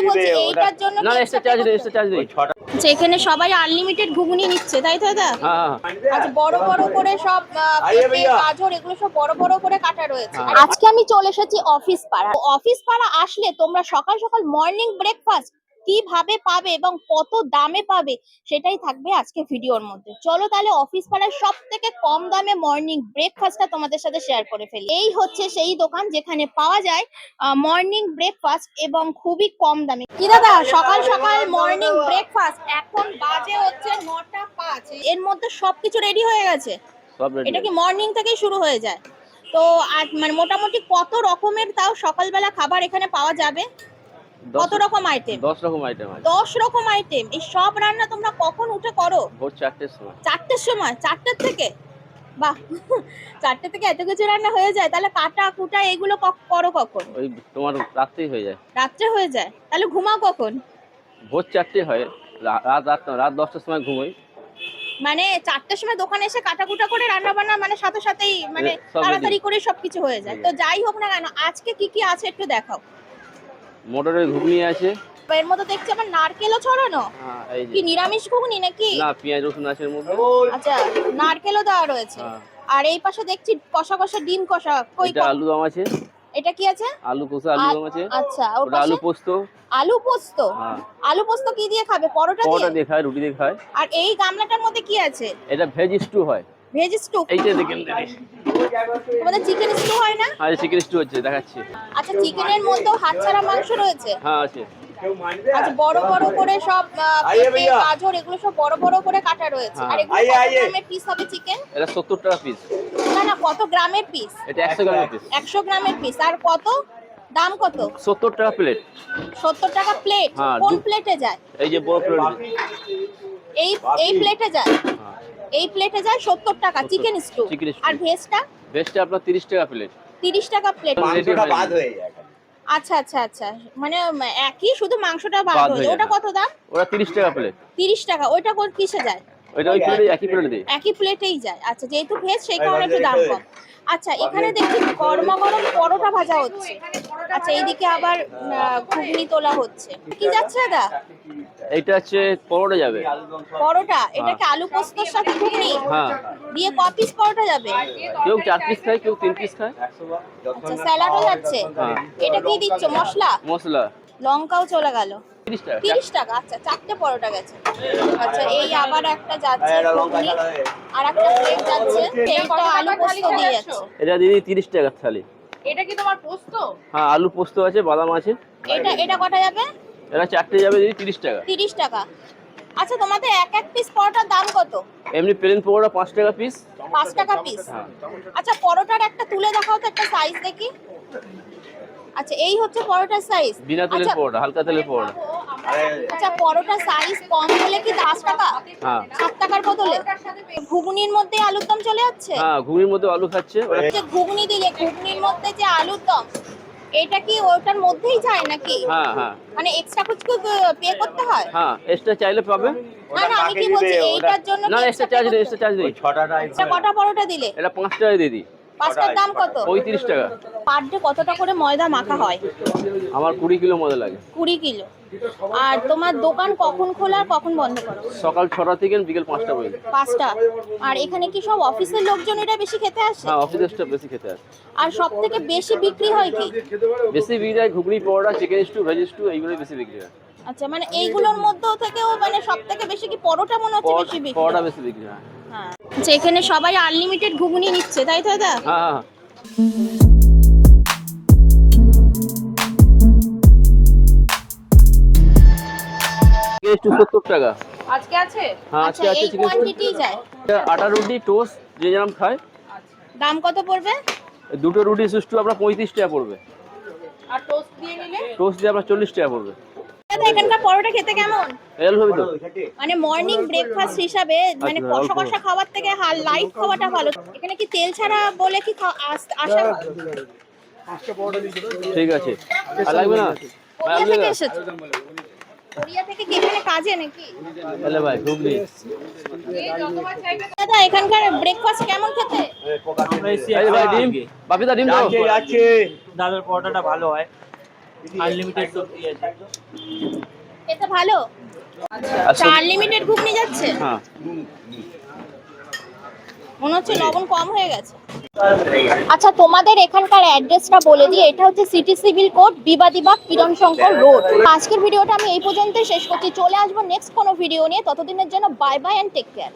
বলছি এইটার জন্য না এক্সট্রা চার্জ নেই, এক্সট্রা চার্জ নেই। যেখানে সবাই আনলিমিটেড ঘুগনি নিচ্ছে তাই তো দাদা? হ্যাঁ আচ্ছা বড় বড় করে সব পেঁপে গাজর এগুলো সব বড় বড় করে কাটা রয়েছে। হ্যাঁ। আর আজকে আমি চলে এসেছি অফিস পাড়া। অফিস পাড়া আসলে তোমরা সকাল সকাল মর্নিং ব্রেকফাস্ট কিভাবে পাবে এবং কত দামে পাবে সেটাই থাকবে আজকে ভিডিওর মধ্যে। চলো তাহলে অফিস পাড়ার সব থেকে কম দামে মর্নিং ব্রেকফাস্টটা তোমাদের সাথে শেয়ার করে ফেলি। এই হচ্ছে সেই দোকান যেখানে পাওয়া যায় মর্নিং ব্রেকফাস্ট এবং খুবই কম দামে। কি দাদা সকাল সকাল মর্নিং ব্রেকফাস্ট এখন বাজে হচ্ছে 9:05, এর মধ্যে সবকিছু রেডি হয়ে গেছে? সব রেডি। এটা কি মর্নিং থেকেই শুরু হয়ে যায়? তো আর মানে মোটামুটি কত রকমের তাও সকালবেলা খাবার এখানে পাওয়া যাবে? কত রকম আইটেম? 10 রকম আইটেম আছে। 10 রকম আইটেম। এই সব রান্না তোমরা কখন উঠে করো? ভোর 4টের সময়। 4টের সময়? 4টের থেকে? বাহ 4টে থেকে এত কিছু রান্না হয়ে যায়? তাহলে কাটা কুটা এগুলো করো কখন? ওই তোমার রাত্রেই হয়ে যায়। রাত্রে হয়ে যায়? তাহলে ঘুমাও কখন? ভোর 4টে হয়, রাত 10টার সময় ঘুমোই। মানে 4টের সময় দোকানে এসে কাটাকুটা করে রান্না বান্না মানে সাথে সাথেই মানে সব তাড়াতাড়ি ready। করে সবকিছু হয়ে যায়। তো যাই হোক না কেন আজকে কি কি আছে একটু দেখাও। মোটরের ঘুগনি আছে। এর মধ্যে দেখছি আবার নারকেলও ছড়ানো। হ্যাঁ এই কি যে। নিরামিষ ঘুগনি নাকি? না পেঁয়াজ রসুন আছে এর মধ্যে। আচ্ছা নারকেলও দেওয়া রয়েছে। হ্যাঁ। আর এই পাশে দেখছি কষা কষা ডিম কষা। কই এটা আলু দম আছে। এটা কি আছে? আলু কষা আলু দম আছে। আচ্ছা ওর ওটা পাশে আলু পোস্ত। আলু পোস্ত। হ্যাঁ। আলু পোস্ত কি দিয়ে খাবে? পরোটা পরোটা দিয়ে? দিয়ে খায়, রুটি দিয়ে খায়। আর এই গামলাটার মধ্যে কি আছে? এটা ভেজ স্টু হয়। Veg stew? এইটা দেখেন দেখি। তোমাদের চিকেন স্টু হয় না? আর চিকেন স্টু হচ্ছে দেখাচ্ছি। আচ্ছা চিকেনের মধ্যেও হাতছাড়া মাংস রয়েছে? হ্যাঁ আছে। আচ্ছা বড় বড় করে সব পেঁপে গাজর এগুলো সব বড় বড় করে কাটা রয়েছে। আর এগুলো কত গ্রামের পিস হবে চিকেন? এটা 70 টাকা পিস। না না কত গ্রামের পিস? এটা 100 গ্রামের পিস। 100 গ্রামের পিস। আর কত দাম কত? 70 টাকা প্লেট। 70 টাকা প্লেট? হ্যাঁ, কোন প্লেটে যায়? এই যে বড় প্লেট। এই এই প্লেটে যায়? হ্যাঁ। এই প্লেটে যায় 70 টাকা চিকেন স্টু। Chicken stew. আর ভেজটা? ভেজটা আপনার 30 টাকা প্লেট। 30 টাকা প্লেট। মাংসটা বাদ হয়ে যায়। আচ্ছা আচ্ছা আচ্ছা মানে একই শুধু মাংসটা বাদ হয়ে যায়। ওটা কত দাম? ওটা 30 টাকা প্লেট। 30 টাকা। ওইটা কোন কিসে যায়? ওইটা ওই প্লেটে একই প্লেটে দিই। একই প্লেটেই যায়। আচ্ছা যেহেতু ভেজ সেই কারণে একটু দাম কম। আচ্ছা এখানে দেখছি গরমা গরম পরোটা ভাজা হচ্ছে। আচ্ছা এইদিকে আবার ঘুগনি তোলা হচ্ছে। কি যাচ্ছে দাদা? এইটা হচ্ছে পরোটা যাবে। পরোটা? এটা কি আলু পোস্তর সাথে ঘুগনি? হ্যাঁ। দিয়ে ক পিস পরোটা যাবে? কেউ 4 পিস খায়, কেউ 3 পিস খায়। আচ্ছা স্যালাডও যাচ্ছে? হ্যাঁ। এটা কি দিচ্ছ মশলা? মশলা লঙ্কাও চলে গেল? 30 টাকা। 30 টাকা। আচ্ছা 4টে পরোটা গেছে। আচ্ছা এই আবার একটা যাচ্ছে ঘুগনি আর একটা প্লেট যাচ্ছে। এইটা আলু পোস্ত দিয়ে যাচ্ছে। এটা দিদি 30 টাকা থালি। এটা কি তোমার পোস্ত? হ্যাঁ আলু পোস্ত আছে, বাদাম আছে। এটা কটা যাবে? এটা 4টে যাবে দিদি 30 টাকা। 30 টাকা। আচ্ছা তোমাদের এক এক পিস পরোটার দাম কত? এমনি প্লেন পরোটা 5 টাকা পিস। 5 টাকা পিস? হ্যাঁ। আচ্ছা পরোটার একটা তুলে দেখাও তো একটা সাইজ দেখি। আচ্ছা এই হচ্ছে পরোটার সাইজ। বিনা তেলের পরোটা, হালকা তেলের পরোটা। আচ্ছা পরোটার সাইজ কম হলে কি 10 টাকা? হ্যাঁ। 7 টাকার বদলে ঘুগনির মধ্যে আলুর দম চলে যাচ্ছে? হ্যাঁ ঘুগনির মধ্যে আলু খাচ্ছে ওরা। যে ঘুগনি দিলে ঘুগনির মধ্যে যে আলুর দম এটা কি ওটার মধ্যেই যায় নাকি? হ্যাঁ হ্যাঁ মানে এক্সট্রা কিছু পে করতে হয়? হ্যাঁ এক্সট্রা চাইলে পাবে। না না আমি কি বলছি এইটার জন্য না এক্সট্রা চার্জ নেই, এক্সট্রা চার্জ নেই। এটা কটা পরোটা দিলে? এটা 5 টাকা দিদি। পাঁচটার দাম কত? 35 টাকা। পার ডে কতটা করে ময়দা মাখা হয়? আমার 20 কিলো মতো লাগে। 20 কিলো। আর তোমার দোকান কখন খোলা আর কখন বন্ধ করো? সকাল 6টা থেকে বিকেল 5টা পর্যন্ত। 5টা। আর এখানে কি সব অফিসের লোকজন এটা বেশি খেতে আসে? হ্যাঁ অফিসের স্টাফ বেশি খেতে আসে। আর সব থেকে বেশি বিক্রি হয় কি? বেশি বিক্রি হয় ঘুগনি, পরোটা, চিকেন স্টু, ভেজ স্টু, এইগুলোই বেশি বিক্রি হয়। আচ্ছা মানে এইগুলোর মধ্যেও থেকেও মানে সব থেকে বেশি কি পরোটা মনে হচ্ছে বেশি বিক্রি? পরোটা বেশি বিক্রি হয়। হ্যাঁ আচ্ছা এখানে সবাই আনলিমিটেড ঘুগনি নিচ্ছে তাই তো দাদা? হ্যাঁ হ্যাঁ চিকেন স্টু 70 টাকা। আজকে আছে? হ্যাঁ আচ্ছা আজকে আছে এই চিকেন স্টু। কোয়ান্টিটি যায়? আটা রুটি, টোস্ট যে যেরকম খায়। দাম কত পড়বে? দুটো রুটি সুষ্ঠু আপনার 35 টাকা পড়বে। আর টোস্ট দিয়ে নিলে? টোস্ট দিয়ে আপনার 40 টাকা পড়বে। দাদা এখানকার পরোটা খেতে কেমন? এল হবে তো। মানে মর্নিং ব্রেকফাস্ট হিসাবে মানে আচ্ছা, কষা অল্প। কষা খাবার থেকে লাইট খাওয়াটা ভালো। এখানে কি তেল ছাড়া বলে কি আসা? ঠিক আছে। আর লাগবে না? কোরিয়া থেকে এসেছো? কোরিয়া থেকে কি এখানে কাজে নাকি? তাহলে ভাই ঘুগনি। দাদা এখানকার ব্রেকফাস্ট কেমন খেতে? এই ভাই ডিম, বাপিদা ডিম দাও। দাদার পরোটাটা ভালো হয়। আনলিমিটেড সবজি আছে। এটা ভালো। আচ্ছা আনলিমিটেড ঘুগনি যাচ্ছে, হ্যাঁ মনে হচ্ছে লবণ কম হয়ে গেছে। আচ্ছা তোমাদের এখানকার অ্যাড্রেসটা বলে দিই, এটা হচ্ছে সিটি সিভিল কোড, বিবাদীবাগ, কিরণ শঙ্কর রোড। আজকের ভিডিওটা আমি এই পর্যন্তই শেষ করছি, চলে আসবো নেক্সট কোনো ভিডিও নিয়ে, ততদিনের জন্য bye bye and take care.